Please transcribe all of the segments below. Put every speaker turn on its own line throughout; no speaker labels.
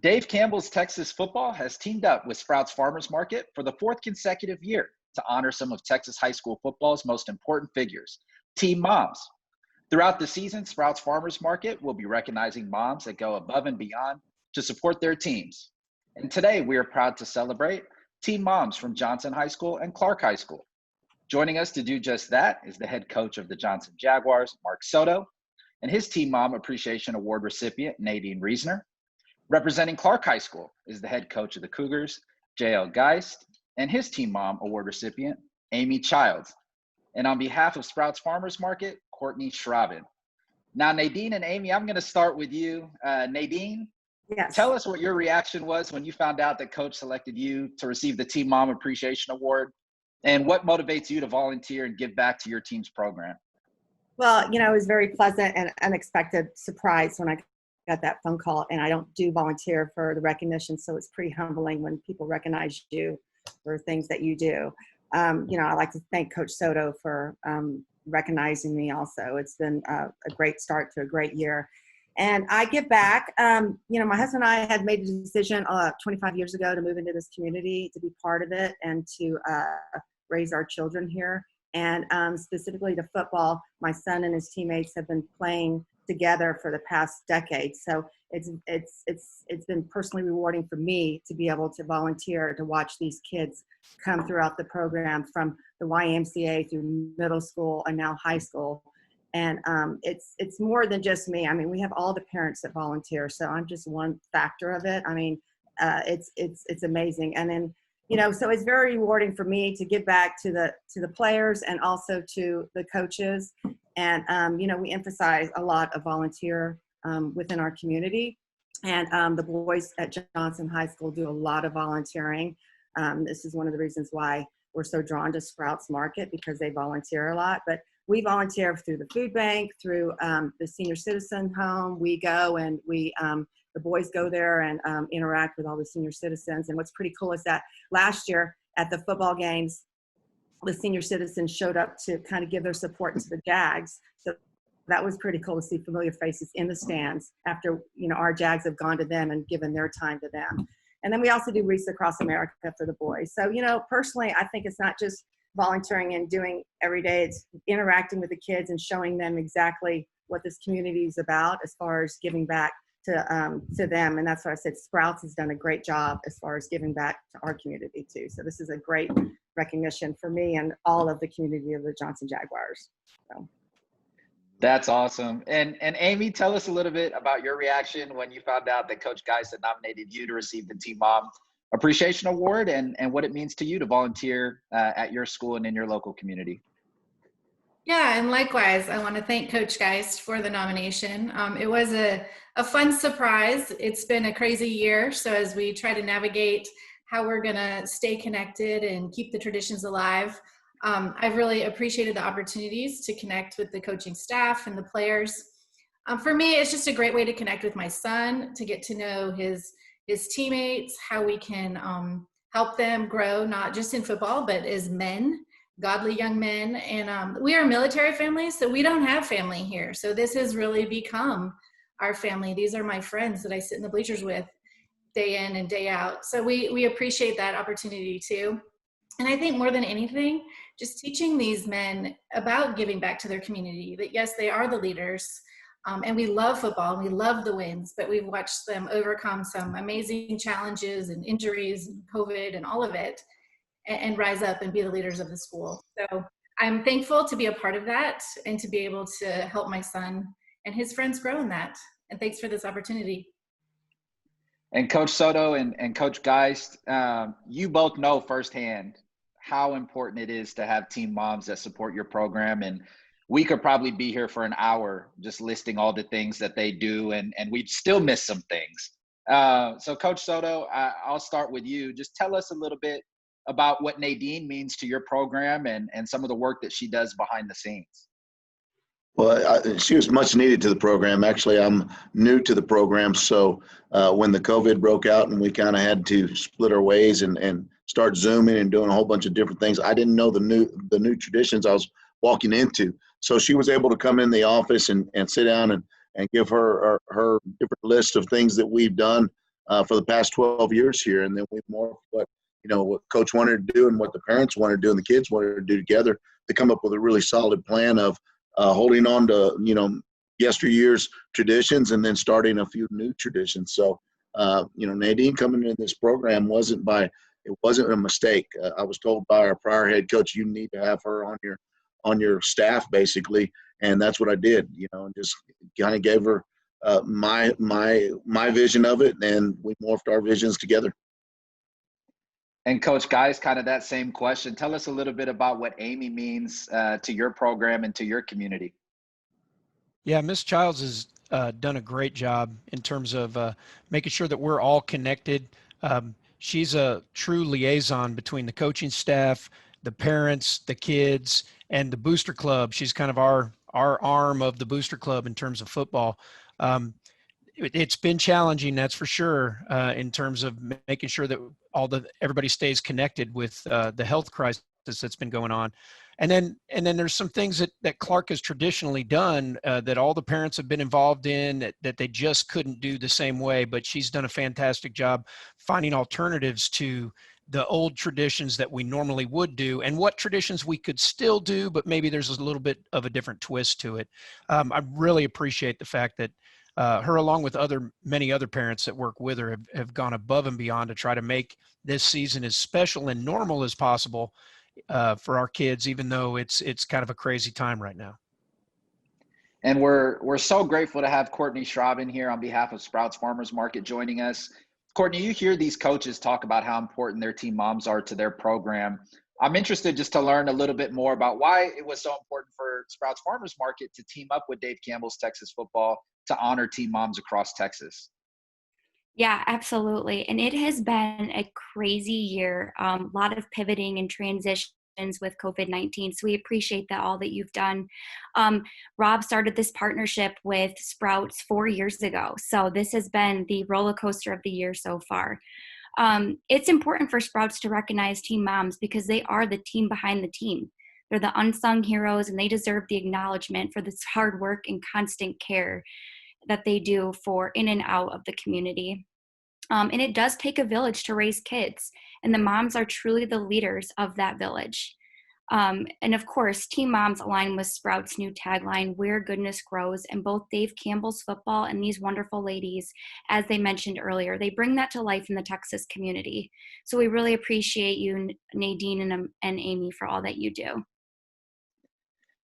Dave Campbell's Texas Football has teamed up with Sprouts Farmers Market for the fourth consecutive year to honor some of Texas high school football's most important figures, team moms. Throughout the season, Sprouts Farmers Market will be recognizing moms that go above and beyond to support their teams. And today we are proud to celebrate team moms from Johnson High School and Clark High School. Joining us to do just that is the head coach of the Johnson Jaguars, Mark Soto, and his Team Mom Appreciation Award recipient, Nadine Reisner. Representing Clark High School is the head coach of the Cougars, J.L. Geist, and his Team Mom Award recipient, Amy Childs. And on behalf of Sprouts Farmers Market, COURTNEY SCHRAUBEN. Now, Nadine and Amy, I'm going to start with you. Nadine,
yes.
Tell us what your reaction was when you found out that Coach selected you to receive the Team Mom Appreciation Award, and what motivates you to volunteer and give back to your team's program?
Well, it was very pleasant and unexpected surprise when I got that phone call, and I don't do volunteer for the recognition, so it's pretty humbling when people recognize you for things that you do. I'd like to thank Coach Soto for recognizing me also. It's been a great start to a great year. And I give back. My husband and I had made the decision 25 years ago to move into this community, to be part of it, and to raise our children here. And specifically to football, my son and his teammates have been playing together for the past decade. So it's been personally rewarding for me to be able to volunteer to watch these kids come throughout the program from the YMCA through middle school and now high school. And it's more than just me. I mean, we have all the parents that volunteer, so I'm just one factor of it. I mean, it's amazing. And then, so it's very rewarding for me to give back to the players and also to the coaches. And we emphasize a lot of volunteer within our community. And the boys at Johnson High School do a lot of volunteering. This is one of the reasons why we're so drawn to Sprouts Market, because they volunteer a lot. But we volunteer through the food bank, through the senior citizen home. We go and the boys go there and interact with all the senior citizens. And what's pretty cool is that last year at the football games, the senior citizens showed up to kind of give their support to the Jags. So that was pretty cool to see familiar faces in the stands after, our Jags have gone to them and given their time to them. And then we also do Wreaths Across America for the boys. So, personally, I think it's not just volunteering and doing every day. It's interacting with the kids and showing them exactly what this community is about as far as giving back to them. And that's why I said Sprouts has done a great job as far as giving back to our community too. So this is a great recognition for me and all of the community of the Johnson Jaguars. So.
That's awesome. And Amy, tell us a little bit about your reaction when you found out that Coach Geist had nominated you to receive the Team Mom Appreciation Award, and what it means to you to volunteer at your school and in your local community.
Yeah, and likewise, I want to thank Coach Geist for the nomination. It was a fun surprise. It's been a crazy year, so as we try to navigate how we're going to stay connected and keep the traditions alive, I've really appreciated the opportunities to connect with the coaching staff and the players. For me, it's just a great way to connect with my son, to get to know his teammates, how we can help them grow, not just in football, but as men, godly young men. And we are a military family, so we don't have family here. So this has really become our family. These are my friends that I sit in the bleachers with day in and day out. So we appreciate that opportunity too. And I think more than anything, just teaching these men about giving back to their community, that yes, they are the leaders. And we love football, and we love the wins, but we've watched them overcome some amazing challenges and injuries and COVID and all of it, and rise up and be the leaders of the school. So I'm thankful to be a part of that and to be able to help my son and his friends grow in that. And thanks for this opportunity.
And Coach Soto and Coach Geist, you both know firsthand how important it is to have team moms that support your program. And we could probably be here for an hour just listing all the things that they do, and we'd still miss some things. So Coach Soto, I'll start with you. Just tell us a little bit about what Nadine means to your program and some of the work that she does behind the scenes.
Well, she was much needed to the program. Actually, I'm new to the program, so when the COVID broke out and we kind of had to split our ways and start Zooming and doing a whole bunch of different things, I didn't know the new traditions I was walking into. So she was able to come in the office and sit down and give her different list of things that we've done for the past 12 years here. And then we morphed what coach wanted to do and what the parents wanted to do and the kids wanted to do together to come up with a really solid plan of holding on to, yesteryear's traditions and then starting a few new traditions. So, Nadine coming into this program wasn't a mistake. I was told by our prior head coach, you need to have her on your staff basically. And that's what I did, and just kind of gave her my vision of it, and we morphed our visions together.
And Coach, guys, kind of that same question. Tell us a little bit about what Amy means to your program and to your community.
Yeah, Miss Childs has done a great job in terms of making sure that we're all connected. She's a true liaison between the coaching staff, the parents, the kids, and the booster club. She's kind of our arm of the booster club in terms of football. It's been challenging, that's for sure, in terms of making sure that everybody stays connected with the health crisis that's been going on. And then there's some things that Clark has traditionally done that all the parents have been involved in that they just couldn't do the same way. But she's done a fantastic job finding alternatives to the old traditions that we normally would do and what traditions we could still do, but maybe there's a little bit of a different twist to it. I really appreciate the fact that her, along with many other parents that work with her, have gone above and beyond to try to make this season as special and normal as possible for our kids, even though it's kind of a crazy time right now.
And we're so grateful to have COURTNEY SCHRAUBEN here on behalf of Sprouts Farmers Market joining us. COURTNEY, you hear these coaches talk about how important their team moms are to their program. I'm interested just to learn a little bit more about why it was so important for Sprouts Farmers Market to team up with Dave Campbell's Texas Football to honor team moms across Texas.
Yeah, absolutely. And it has been a crazy year, a lot of pivoting and transitions with COVID-19. So we appreciate all that you've done. Rob started this partnership with Sprouts 4 years ago. So this has been the roller coaster of the year so far. It's important for Sprouts to recognize team moms because they are the team behind the team. They're the unsung heroes, and they deserve the acknowledgement for this hard work and constant care that they do for in and out of the community. And it does take a village to raise kids, and the moms are truly the leaders of that village. And of course, Team Moms align with Sprouts' new tagline, Where Goodness Grows, and both Dave Campbell's football and these wonderful ladies, as they mentioned earlier, they bring that to life in the Texas community. So we really appreciate you, Nadine and Amy, for all that you do.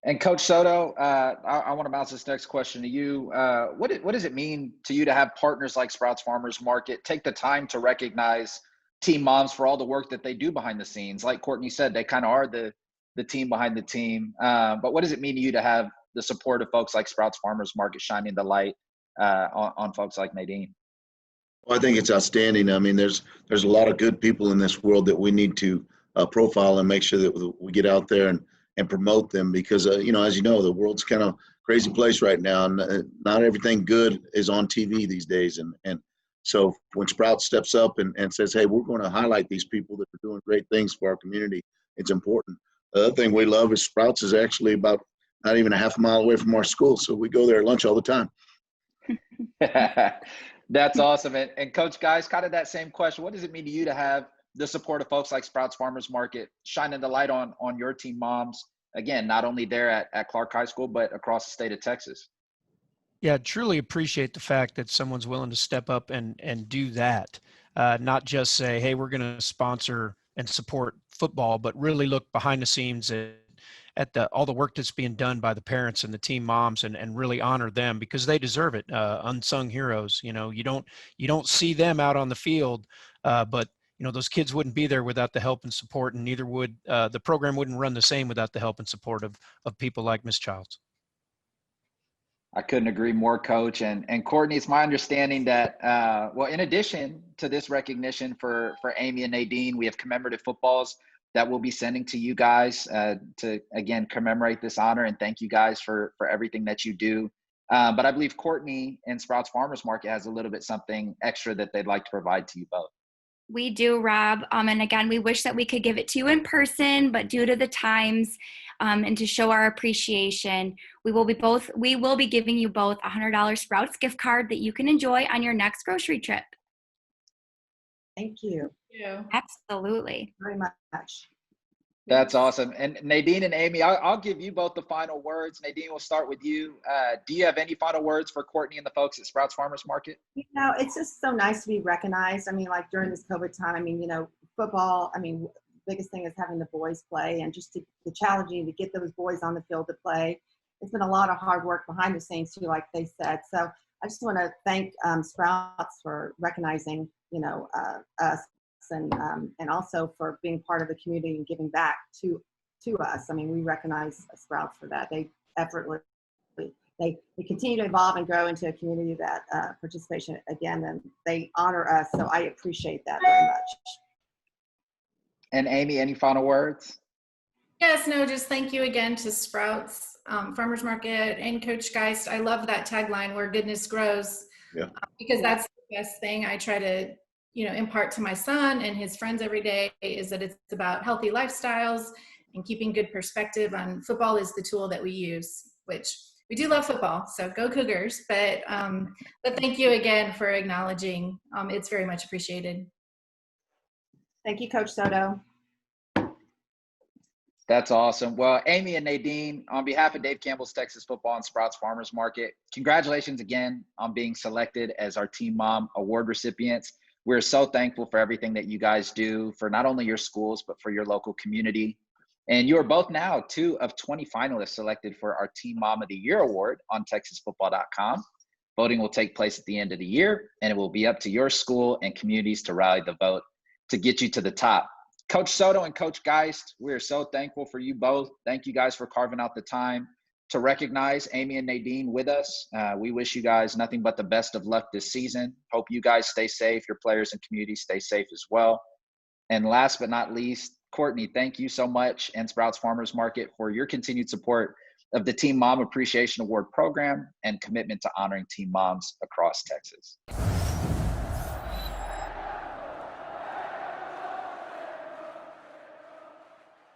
And Coach Soto, I want to bounce this next question to you. What does it mean to you to have partners like Sprouts Farmers Market take the time to recognize team moms for all the work that they do behind the scenes? Like COURTNEY said, they kind of are the team behind the team. But what does it mean to you to have the support of folks like Sprouts Farmers Market shining the light on folks like Nadine?
Well, I think it's outstanding. I mean, there's a lot of good people in this world that we need to profile and make sure that we get out there and promote them because, as you know, the world's kind of crazy place right now. And not everything good is on TV these days. And so when Sprouts steps up and says, hey, we're going to highlight these people that are doing great things for our community, it's important. The other thing we love is Sprouts is actually about not even a half a mile away from our school. So we go there at lunch all the time.
That's awesome. And Coach, guys, kind of that same question. What does it mean to you to have the support of folks like Sprouts Farmers Market shining the light on your team moms, again, not only there at Clark High School, but across the state of Texas?
Yeah, truly appreciate the fact that someone's willing to step up and do that. Not just say, hey, we're going to sponsor and support football, but really look behind the scenes at all the work that's being done by the parents and the team moms and really honor them because they deserve it. Unsung heroes, you don't see them out on the field, but those kids wouldn't be there without the help and support, and neither would the program wouldn't run the same without the help and support of people like Miss Childs.
I couldn't agree more, Coach. And COURTNEY, it's my understanding that, in addition to this recognition for Amy and Nadine, we have commemorative footballs that we'll be sending to you guys to, again, commemorate this honor and thank you guys for everything that you do. But I believe COURTNEY and Sprouts Farmers Market has a little bit something extra that they'd like to provide to you both.
We do, Rob. And again, we wish that we could give it to you in person, but due to the times and to show our appreciation, we will be giving you both a $100 Sprouts gift card that you can enjoy on your next grocery trip.
Thank you
Yeah.
Absolutely.
very much.
That's awesome. And Nadine and Amy, I'll give you both the final words. Nadine, we'll start with you. Do you have any final words for Courtney and the folks at Sprouts Farmers Market?
You know, it's just so nice to be recognized. I mean, like during this COVID time, I mean, you know, football, I mean, biggest thing is having the boys play and just the challenging to get those boys on the field to play. It's been a lot of hard work behind the scenes too, like they said. So I just want to thank Sprouts for recognizing, you know, us and also for being part of the community and giving back to us. I mean, we recognize Sprouts for that. They effortlessly, they continue to evolve and grow into a community that participation again, and they honor us. So I appreciate that very much.
And Amy, any final words?
Yes, no, just thank you again to Sprouts, Farmers Market, and Coach Geist. I love that tagline, where goodness grows,
Yeah.
Because that's the best thing I try to, you know, impart to my son and his friends every day, is that it's about healthy lifestyles and keeping good perspective on football is the tool that we use, which we do love football, so go Cougars. But thank you again for acknowledging. It's very much appreciated.
Thank you, Coach Soto.
That's awesome. Well, Amy and Nadine, on behalf of Dave Campbell's Texas Football and Sprouts Farmers Market, congratulations again on being selected as our Team Mom Award recipients. We're so thankful for everything that you guys do for not only your schools, but for your local community. And you are both now 2 of 20 finalists selected for our Team Mom of the Year award on TexasFootball.com. Voting will take place at the end of the year, and it will be up to your school and communities to rally the vote to get you to the top. Coach Soto and Coach Geist, we are so thankful for you both. Thank you guys for carving out the time to recognize Amy and Nadine with us. We wish you guys nothing but the best of luck this season. Hope you guys stay safe. Your players and community stay safe as well. And last but not least, Courtney, thank you so much, and Sprouts Farmers Market, for your continued support of the Team Mom Appreciation Award program and commitment to honoring Team Moms across Texas.